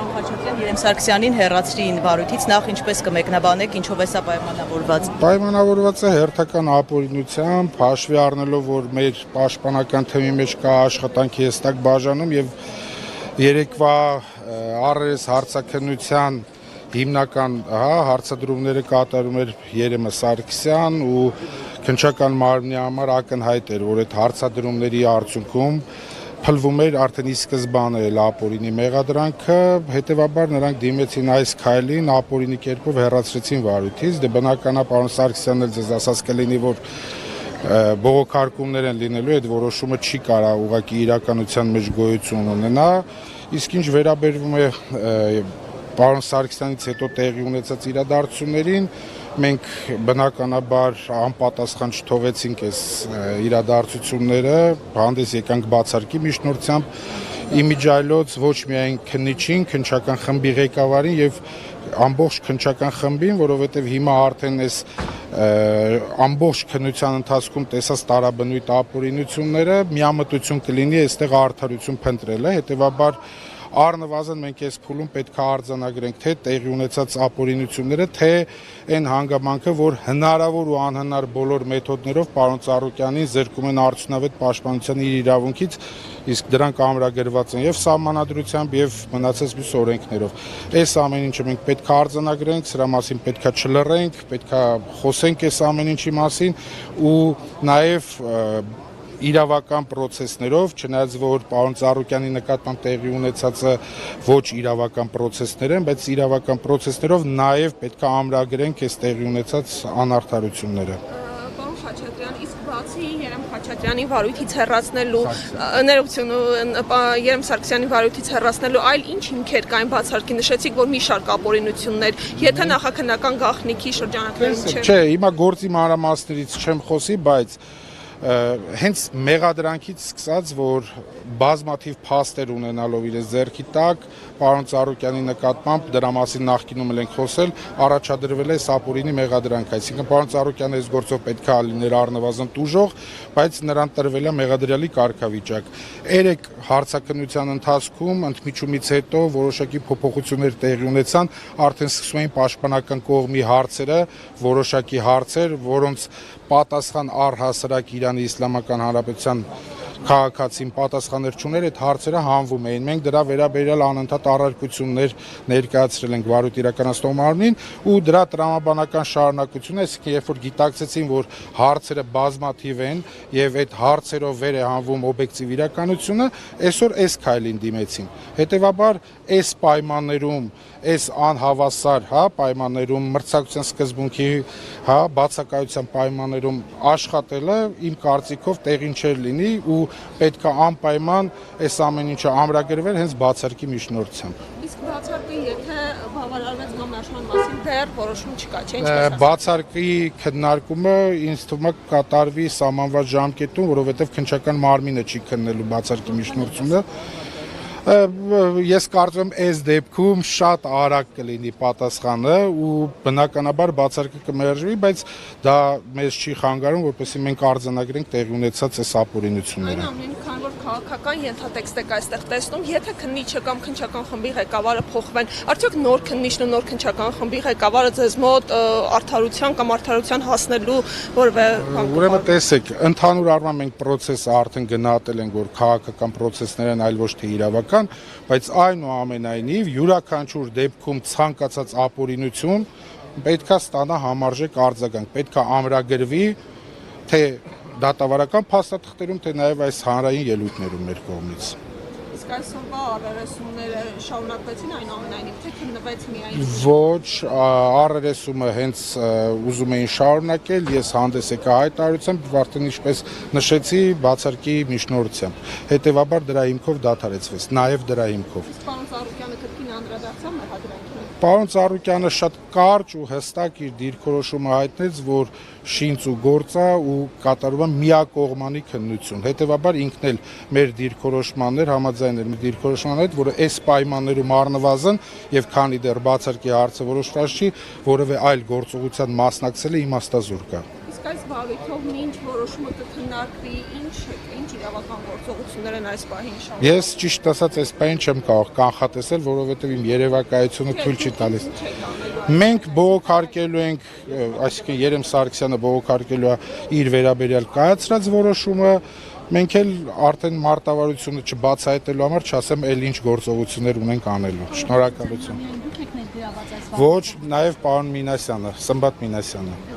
Պարոն Խաչատրյան, Երեմ Սարգսյանին հեռացրին վարույթից, նախ ինչպես կմեկնաբանեք, ինչով է սա պայմանավորված։ Պայմանավորված է հերթական ապօրինությամբ, հաշվի առնելով, որ մեր պաշտպանական թեմի մեջ կա աշխատանքի հստակ բաժանում եւ երեկվա առերես հարցաքննության հիմնական հարցադրումները կատարում էր Երեմը Սարգսյան ու քննչական մարմնի համար ակնհայտ էր, որ այդ հարցադրումների արդյունքում փլվում էր արդեն ի սկզբանե ապօրինի մեղադրանքը, հետևաբար նրանք դիմեցին այս քայլին, ապօրինի կերպով հեռացրեցին վարույթից, դե բնականաբար պարոն Սարգսյանն էլ ձեզ ասած կլինի, որ բողոքարկումներ են լինելու, այդ որոշումը չի կարող ուղղակի իրականության մեջ գոյություն ունենա, իսկ ինչ վերաբերվում է պարոն Սարգսյանից հետո տեղի ունեցած իրադարձություններին, մենք բնականաբար անպատասխան չթողեցինք այս իրադարձությունները, հանդես եկանք բացարկի միջնորդությամբ, իմիջիայլոց ոչ միայն քննիչին, քննչական խմբի ղեկավարին եւ ամբողջ քննչական խմբին, որովհետեւ հիմա արդեն այս ամբողջ քննության ընթացքում տեսած տարաբնույթ ապօրինությունները միամտություն կլինի այստեղ արդարություն փնտրելը, հետեւաբար առնվազն մենք այս փուլում պետք է արձանագրենք թե տեղի ունեցած ապօրինությունները, թե այն հանգամանքը, որ հնարավոր ու անհնար բոլոր մեթոդներով պարոն Ծառուկյանին զրկում են արդյունավետ պաշտպանության իր իրավունքից, իսկ դրանք ամրագրված են եւ սահմանադրությամբ եւ մնացած մյուս օրենքներով։ Այս ամեն ինչը մենք պետք է արձանագրենք, սրա մասին պետք է չլռենք, պետք է խոսենք այս ամեն ինչի մասին ու նաեւ իրավական process-ներով, չնայած որ պարոն Ծառուկյանի նկատմամբ տեղի ունեցածը ոչ իրավական process-ներ են, բայց իրավական process-ներով նաև պետք է ամրագրենք այս տեղի ունեցած անարդարությունները։ Պարոն Խաչատրյան, իսկ բացի Երեմ Խաչատրյանի վարույթից հեռացնելու, ներողություն, Երեմ Սարգսյանի վարույթից հեռացնելու այլ ինչ հիմքեր կային բացարկի, նշեցիք, որ մի շարք ապօրինություններ, եթե նախաքննական գաղտնիքի շրջանակներում չէ։ Չէ, հիմա գործի մանրամասներից չեմ խոսի, բայց հենց մեղադրանքից սկսած, որ բազմաթիվ փաստեր ունենալով իրենց ձեռքի տակ, պարոն Ծառուկյանի նկատմամբ դրա մասին նախկինում ենք խոսել, առաջադրվել է ապօրինի մեղադրանք, այսինքն պարոն Ծառուկյանը այս գործով պետք է լիներ առնվազն տուժող, բայց նրան տրվել է մեղադրյալի կարգավիճակ։ 3 հարցաքննության ընթացքում ընդմիջումից հետո որոշակի փոփոխություններ տեղի ունեցան, արդեն սկսում էին պաշտպանական կողմի հարցերը, որոշակի հարցեր, որոնց պատասխան առհասարակ Իրանի Իսլամական Հանրապետության քաղաքացին պատասխաններ չուներ, այդ հարցերը հանվում էին։ Մենք դրա վերաբերյալ անընդհատ առարկություններ ներկայացրել ենք վարույթ իրականացնող մարմնին ու դրա տրամաբանական շարունակությունը, այսինքն երբ որ գիտակցեցին, որ հարցերը բազմաթիվ են եւ այդ հարցերով վեր է հանվում օբյեկտիվ իրականությունը, այսօր այս քայլին դիմեցին։ Հետևաբար այս պայմաններում, այս անհավասար, պայմաններում մրցակցության սկզբունքի, բացակայության պայմաններում աշխատելը իմ կարծիքով տեղին չէր լինի ու պետք է անպայման այս ամեն ինչը ամրագրվել հենց բացարկի միջնորդությամբ։ Իսկ բացարկի եթե բավարարվեց կամնաշման մասին դեռ որոշում չկա, չէ՞, ինչպես։ Բացարկի քննարկումը ինձ թվում է կատարվի սահմանված ժամկետում, որովհետև քննչական մարմինը չի քննելու բացարկի միջնորդությունը։ Ես կարծում եմ այս դեպքում շատ արագ կլինի պատասխանը ու բնականաբար բացարկը կմերժվի, բայց դա մեզ չի խանգարում, որպեսզի մենք արձանագրենք տեղի ունեցած այս ապօրինությունները։ Այնուամենայնիվ, քանի որ քաղաքական ենթատեքստ եք այստեղ տեսնում, եթե քննիչը կամ քննչական խմբի ղեկավարը փոխվեն, արդյոք նոր քննիչն ու նոր քննչական խմբի ղեկավարը ձեզ մոտ արդարության կամ արդարության հասնելու որևէ բան։ Ուրեմն տեսեք, ընդհանուր առմամբ մենք process-ը արդեն գնահատել ենք, որ քաղաքական process-ներ են, այլ ոչ թե իրավական, բայց այնուամենայնիվ յուրաքանչյուր դեպքում ցանկացած ապօրինություն պետք է ստանա համարժեք արձագանք, պետք է ամրագրվի թե դատավարական փաստաթղթերում, թե նաև այս հանրային ելույթներում մեր կողմից։ Իսկ այսօրվա առերեսումները շարունակվեցին այնուամենայնիվ, թե քննվեց միայն։ Ոչ, առերեսումը հենց ուզում էին շարունակել, ես հանդես եկա հայտարարությամբ, արդեն ինչպես նշեցի, բացարկի միջնորդությամբ։ Հետևաբար դրա հիմքով դադարեցվեց, նաև դրա հիմքով։ Պարոն Ծառուկյանը կրկին անդրադարձավ մեղադրանքին։ Պարոն Ծառուկյանը շատ կարճ ու հստակ իր դիրքորոշումը հայտնեց, որ շինց ու գործա ու կատարում է միակողմանի քննություն։ Հետևաբար ինքն էլ մեր դիրքորոշմաններ համաձայն էր մեր դիրքորոշման հետ, որը այս պայմաններում առնվազն եւ քանի դեռ բացարկի հարցը որոշված չի, որևէ այլ գործողության մասնակցելը իմաստազուրկ է։ Իսկ այս վարույթով ինչ որոշումը կքննարկվի, ինչ իրավական գործողություններ են այս պահին շարունակվում։ Ես ճիշտ ասած այս բանը չեմ կարող կանխատեսել, որովհետև իմ երևակայությունը թույլ չի տալիս։ Մենք բողոքարկելու ենք, այսինքն Երեմ Սարգսյանը բողոքարկելու է իր վերաբերյալ կայացրած որոշումը, մենք էլ արդեն մարտավարությունը չբացահայտելու համար չասեմ էլ ինչ գործողություններ ունենք անելու։ Շնորհակալություն։ Ոչ, նաև պարոն Մինասյանը, Սմբատ Մինասյանը։